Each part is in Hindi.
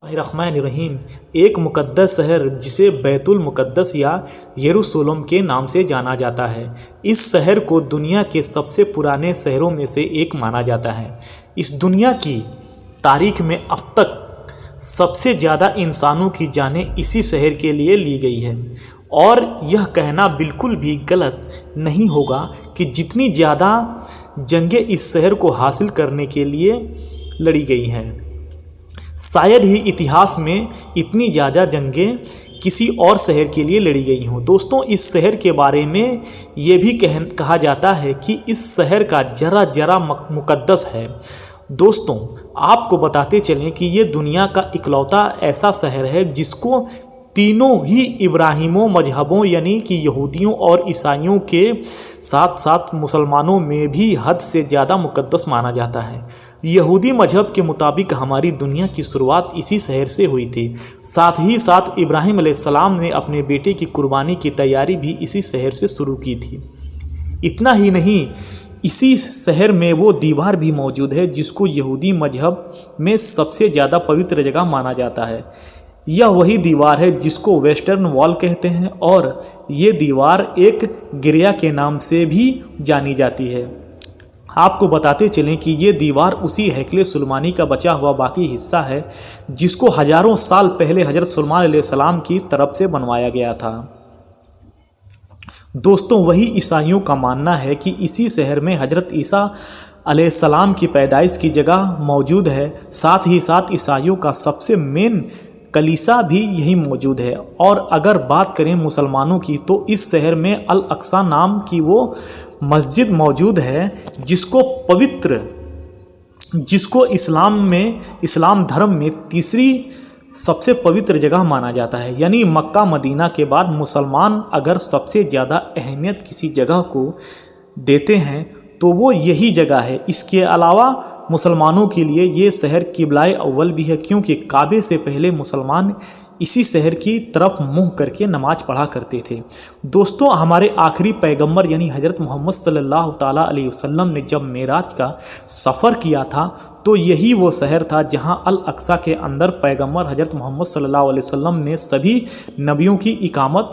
रहमानिर्रहीम। एक मुक़द्दस शहर जिसे बैतुल मुक़द्दस या यरूशलेम के नाम से जाना जाता है। इस शहर को दुनिया के सबसे पुराने शहरों में से एक माना जाता है। इस दुनिया की तारीख में अब तक सबसे ज़्यादा इंसानों की जानें इसी शहर के लिए ली गई है और यह कहना बिल्कुल भी गलत नहीं होगा कि जितनी ज़्यादा जंगें इस शहर को हासिल करने के लिए लड़ी गई हैं, शायद ही इतिहास में इतनी ज़्यादा जंगें किसी और शहर के लिए लड़ी गई हों। दोस्तों, इस शहर के बारे में ये भी कहा जाता है कि इस शहर का जरा जरा मुक़द्दस है। दोस्तों, आपको बताते चलें कि ये दुनिया का इकलौता ऐसा शहर है जिसको तीनों ही इब्राहिमों मजहबों यानी कि यहूदियों और ईसाइयों के साथ साथ मुसलमानों में भी हद से ज़्यादा मुक़द्दस माना जाता है। यहूदी मजहब के मुताबिक हमारी दुनिया की शुरुआत इसी शहर से हुई थी। साथ ही साथ इब्राहिम अलैहिस्सलाम ने अपने बेटे की कुर्बानी की तैयारी भी इसी शहर से शुरू की थी। इतना ही नहीं, इसी शहर में वो दीवार भी मौजूद है जिसको यहूदी मजहब में सबसे ज़्यादा पवित्र जगह माना जाता है। यह वही दीवार है जिसको वेस्टर्न वॉल कहते हैं और ये दीवार एक गिरिया के नाम से भी जानी जाती है। आपको बताते चलें कि ये दीवार उसी हैकले सुलेमानी का बचा हुआ बाकी हिस्सा है जिसको हज़ारों साल पहले हज़रत सुलेमान अलैहिस्सलाम की तरफ से बनवाया गया था। दोस्तों, वही ईसाइयों का मानना है कि इसी शहर में हज़रत ईसा अलैहिस्सलाम की पैदाइश की जगह मौजूद है। साथ ही साथ ईसाइयों का सबसे मेन कलीसा भी यही मौजूद है। और अगर बात करें मुसलमानों की तो इस शहर में अल अक्सा नाम की वो मस्जिद मौजूद है जिसको इस्लाम धर्म में तीसरी सबसे पवित्र जगह माना जाता है। यानी मक्का मदीना के बाद मुसलमान अगर सबसे ज़्यादा अहमियत किसी जगह को देते हैं तो वो यही जगह है। इसके अलावा मुसलमानों के लिए ये शहर किबलाए अव्वल भी है क्योंकि काबे से पहले मुसलमान इसी शहर की तरफ मुँह करके नमाज पढ़ा करते थे। दोस्तों, हमारे आखिरी पैगंबर यानी हज़रत मोहम्मद सल्लल्लाहु ताला अलैहि वसल्लम ने जब मेराज का सफ़र किया था तो यही वो शहर था जहां अल अक्सा के अंदर पैगंबर हज़रत मोहम्मद सल्लल्लाहु अलैहि वसल्लम ने सभी नबियों की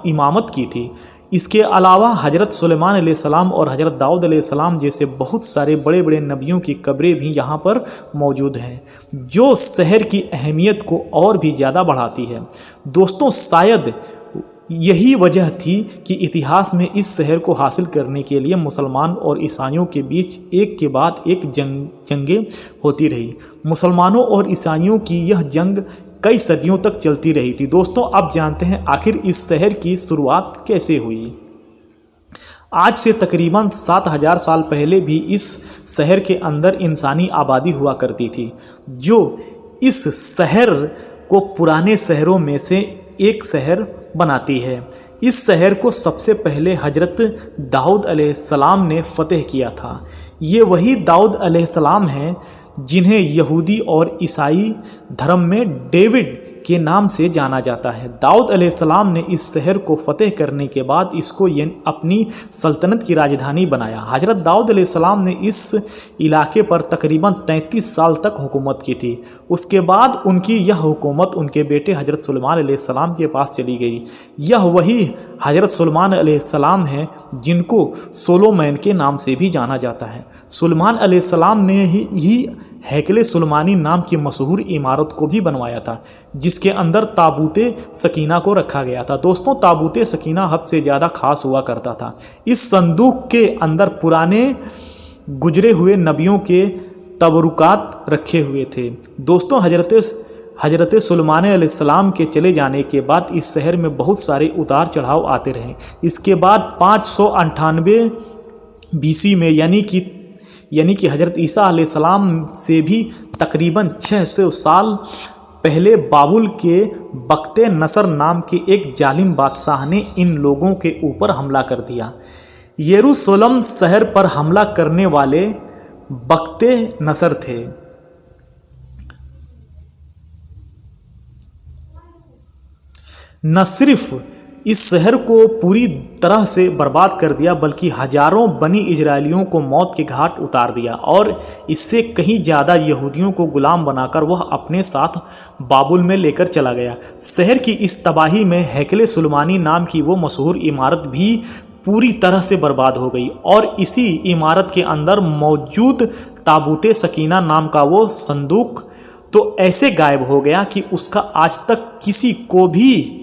इमामत की थी। इसके अलावा हज़रत सुलेमान अलैहिस्सलाम और हज़रत दाऊद अलैहिस्सलाम जैसे बहुत सारे बड़े बड़े नबियों की कब्रें भी यहाँ पर मौजूद हैं जो शहर की अहमियत को और भी ज़्यादा बढ़ाती है। दोस्तों, शायद यही वजह थी कि इतिहास में इस शहर को हासिल करने के लिए मुसलमान और ईसाइयों के बीच एक के बाद एक जंगें होती रही। मुसलमानों और ईसाइयों की यह जंग कई सदियों तक चलती रही थी। दोस्तों, अब जानते हैं आखिर इस शहर की शुरुआत कैसे हुई। आज से तकरीबन 7000 साल पहले भी इस शहर के अंदर इंसानी आबादी हुआ करती थी जो इस शहर को पुराने शहरों में से एक शहर बनाती है। इस शहर को सबसे पहले हज़रत दाऊद अलैहिस्सलाम ने फतेह किया था। ये वही दाऊद अलैहिस्सलाम हैं जिन्हें यहूदी और ईसाई धर्म में डेविड के नाम से जाना जाता है। दाऊद अलैहिस्सलाम ने इस शहर को फतेह करने के बाद इसको अपनी सल्तनत की राजधानी बनाया। हज़रत दाऊद अलैहिस्सलाम ने इस इलाके पर तकरीबन 33 साल तक हुकूमत की थी। उसके बाद उनकी यह हुकूमत उनके बेटे हज़रत सुलेमान अलैहिस्सलाम के पास चली गई। यह वही हज़रत सुलेमान अलैहिस्सलाम हैं जिनको सोलोमैन के नाम से भी जाना जाता है। सुलेमान अलैहिस्सलाम ने ही हैकले सुलेमानी नाम की मशहूर इमारत को भी बनवाया था जिसके अंदर ताबूते सकीना को रखा गया था। दोस्तों, ताबूते सकीना हद से ज़्यादा खास हुआ करता था। इस संदूक के अंदर पुराने गुजरे हुए नबियों के तबरुकात रखे हुए थे। दोस्तों, हज़रत सुलेमान अलैहिस्सलाम के चले जाने के बाद इस शहर में बहुत सारे उतार चढ़ाव आते रहे। इसके बाद 598 BC में यानी कि हज़रत ईसा अलैहिस्सलाम से भी तकरीबन 600 साल पहले बाबुल के बख्ते नसर नाम के एक जालिम बादशाह ने इन लोगों के ऊपर हमला कर दिया। यरूशलेम शहर पर हमला करने वाले बख्ते नसर थे। न सिर्फ इस शहर को पूरी तरह से बर्बाद कर दिया, बल्कि हजारों बनी इजरायलियों को मौत के घाट उतार दिया और इससे कहीं ज़्यादा यहूदियों को गुलाम बनाकर वह अपने साथ बाबुल में लेकर चला गया। शहर की इस तबाही में हैकले सुलेमानी नाम की वो मशहूर इमारत भी पूरी तरह से बर्बाद हो गई और इसी इमारत के अंदर मौजूद ताबूते सकीना नाम का वो संदूक तो ऐसे गायब हो गया कि उसका आज तक किसी को भी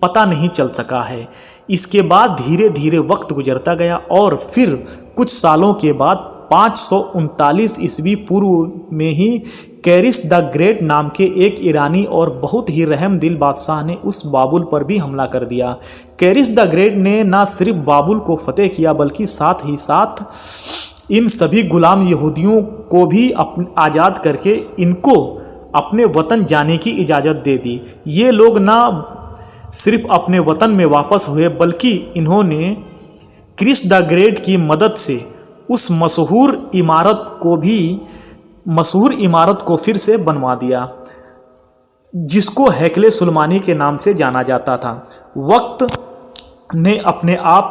पता नहीं चल सका है। इसके बाद धीरे धीरे वक्त गुजरता गया और फिर कुछ सालों के बाद 539 ईस्वी पूर्व में ही कैरिस द ग्रेट नाम के एक ईरानी और बहुत ही रहम दिल बादशाह ने उस बाबुल पर भी हमला कर दिया। कैरिस द ग्रेट ने न सिर्फ बाबुल को फतेह किया बल्कि साथ ही साथ इन सभी गुलाम यहूदियों को भी आज़ाद करके इनको अपने वतन जाने की इजाज़त दे दी। ये लोग ना सिर्फ अपने वतन में वापस हुए बल्कि इन्होंने क्रिस द ग्रेट की मदद से उस मशहूर इमारत को फिर से बनवा दिया जिसको हैकले सुलेमानी के नाम से जाना जाता था। वक्त ने अपने आप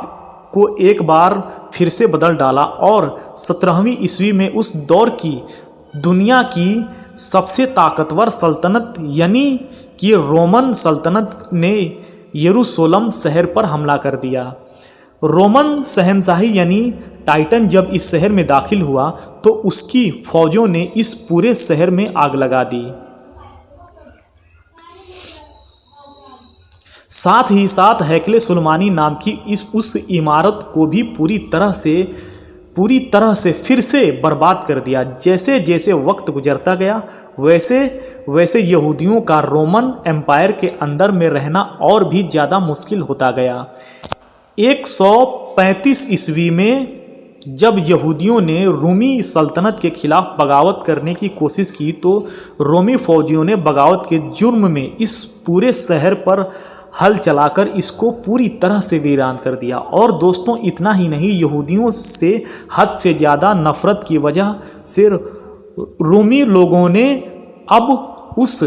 को एक बार फिर से बदल डाला और 17वीं ईस्वी में उस दौर की दुनिया की सबसे ताकतवर सल्तनत यानी कि रोमन सल्तनत ने यरूशलेम शहर पर हमला कर दिया। रोमन शहंशाही यानी टाइटन जब इस शहर में दाखिल हुआ तो उसकी फौजों ने इस पूरे शहर में आग लगा दी। साथ ही साथ हैकले सुलेमानी नाम की उस इमारत को भी पूरी तरह से फिर से बर्बाद कर दिया। जैसे जैसे वक्त गुजरता गया वैसे वैसे यहूदियों का रोमन एम्पायर के अंदर में रहना और भी ज़्यादा मुश्किल होता गया। 135 ईस्वी में जब यहूदियों ने रोमी सल्तनत के खिलाफ बगावत करने की कोशिश की तो रोमी फौजियों ने बगावत के जुर्म में इस पूरे शहर पर हल चलाकर इसको पूरी तरह से वीरान कर दिया। और दोस्तों इतना ही नहीं, यहूदियों से हद से ज़्यादा नफरत की वजह से रोमी लोगों ने अब उस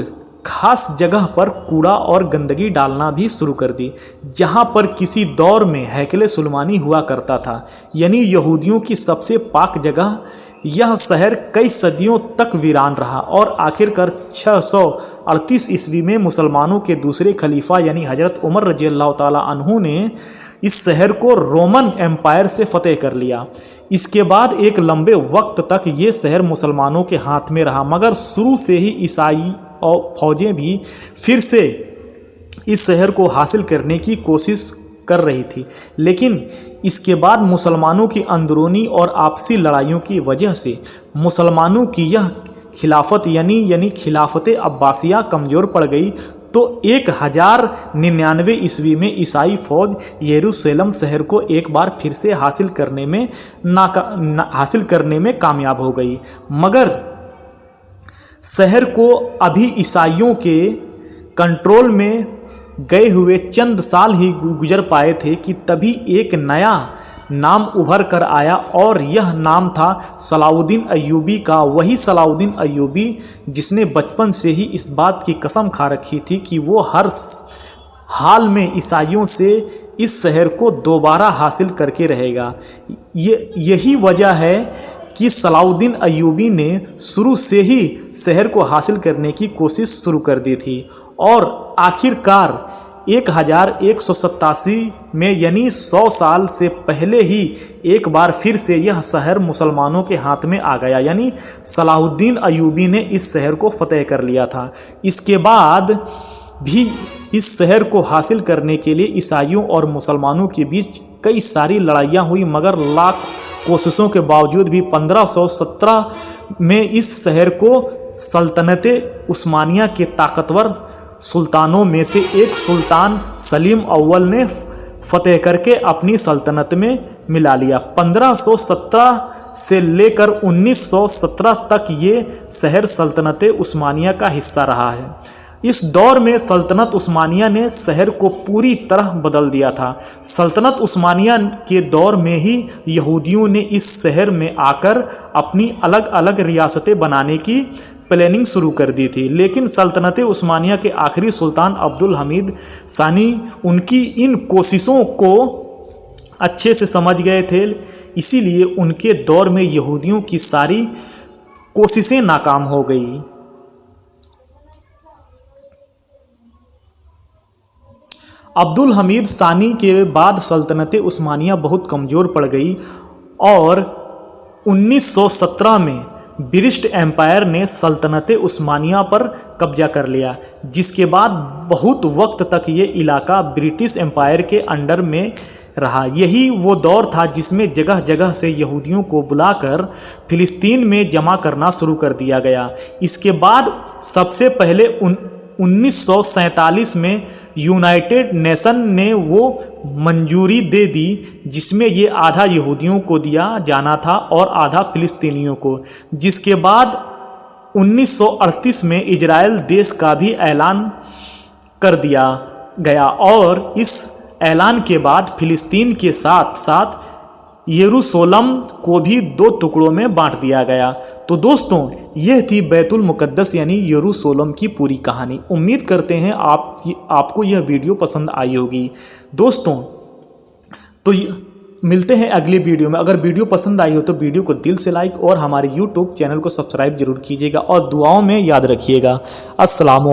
खास जगह पर कूड़ा और गंदगी डालना भी शुरू कर दी जहां पर किसी दौर में हैकले सुलेमानी हुआ करता था, यानी यहूदियों की सबसे पाक जगह। यह शहर कई सदियों तक वीरान रहा और आखिरकार 638 ईस्वी में मुसलमानों के दूसरे खलीफा यानी हजरत उमर रज़ियल्लाहु ताला अन्हु ने इस शहर को रोमन एम्पायर से फतेह कर लिया। इसके बाद एक लंबे वक्त तक ये शहर मुसलमानों के हाथ में रहा, मगर शुरू से ही ईसाई और फौजें भी फिर से इस शहर को हासिल करने की कोशिश कर रही थी। लेकिन इसके बाद मुसलमानों की अंदरूनी और आपसी लड़ाइयों की वजह से मुसलमानों की यह खिलाफत यानी खिलाफत अब्बासिया कमज़ोर पड़ गई। तो 1099 ईस्वी में ईसाई फौज यरूशलेम शहर को एक बार फिर से हासिल करने में कामयाब हो गई, मगर शहर को अभी ईसाइयों के कंट्रोल में गए हुए चंद साल ही गुजर पाए थे कि तभी एक नया नाम उभर कर आया और यह नाम था सलाउद्दीन अय्यूबी का। वही सलाउद्दीन अय्यूबी जिसने बचपन से ही इस बात की कसम खा रखी थी कि वो हर हाल में ईसाइयों से इस शहर को दोबारा हासिल करके रहेगा। यही वजह है कि सलाउद्दीन अय्यूबी ने शुरू से ही शहर को हासिल करने की कोशिश शुरू कर दी थी और आखिरकार 1187 में यानी 100 साल से पहले ही एक बार फिर से यह शहर मुसलमानों के हाथ में आ गया, यानी सलाहुद्दीन अय्यूबी ने इस शहर को फतेह कर लिया था। इसके बाद भी इस शहर को हासिल करने के लिए ईसाइयों और मुसलमानों के बीच कई सारी लड़ाइयाँ हुई, मगर लाख कोशिशों के बावजूद भी 1517 में इस शहर को सल्तनत उस्मानिया के ताकतवर सुल्तानों में से एक सुल्तान सलीम अव्वल ने फतेह करके अपनी सल्तनत में मिला लिया। 1517 से लेकर 1917 तक ये शहर सल्तनत उस्मानिया का हिस्सा रहा है। इस दौर में सल्तनत उस्मानिया ने शहर को पूरी तरह बदल दिया था। सल्तनत उस्मानिया के दौर में ही यहूदियों ने इस शहर में आकर अपनी अलग अलग रियासतें बनाने की प्लानिंग शुरू कर दी थी, लेकिन सल्तनत उस्मानिया के आखिरी सुल्तान अब्दुल हमीद सानी उनकी इन कोशिशों को अच्छे से समझ गए थे। इसीलिए उनके दौर में यहूदियों की सारी कोशिशें नाकाम हो गई। अब्दुल हमीद सानी के बाद सल्तनत उस्मानिया बहुत कमज़ोर पड़ गई और 1917 में ब्रिटिश एम्पायर ने सल्तनत उस्मानिया पर कब्जा कर लिया, जिसके बाद बहुत वक्त तक ये इलाका ब्रिटिश एम्पायर के अंडर में रहा। यही वो दौर था जिसमें जगह जगह से यहूदियों को बुलाकर फिलिस्तीन में जमा करना शुरू कर दिया गया। इसके बाद सबसे पहले 1947 में यूनाइटेड नेशन ने वो मंजूरी दे दी जिसमें ये आधा यहूदियों को दिया जाना था और आधा फिलिस्तीनियों को, जिसके बाद 1938 में इजराइल देश का भी ऐलान कर दिया गया और इस ऐलान के बाद फिलिस्तीन के साथ साथ यरूशलेम को भी 2 टुकड़ों में बांट दिया गया। तो दोस्तों, यह थी बैतुल मुक़द्दस यानी यरूशलेम की पूरी कहानी। उम्मीद करते हैं आपको यह वीडियो पसंद आई होगी। दोस्तों, तो मिलते हैं अगले वीडियो में। अगर वीडियो पसंद आई हो तो वीडियो को दिल से लाइक और हमारे यूट्यूब चैनल को सब्सक्राइब जरूर कीजिएगा और दुआओं में याद रखिएगा। अस्सलाम वालेकुम।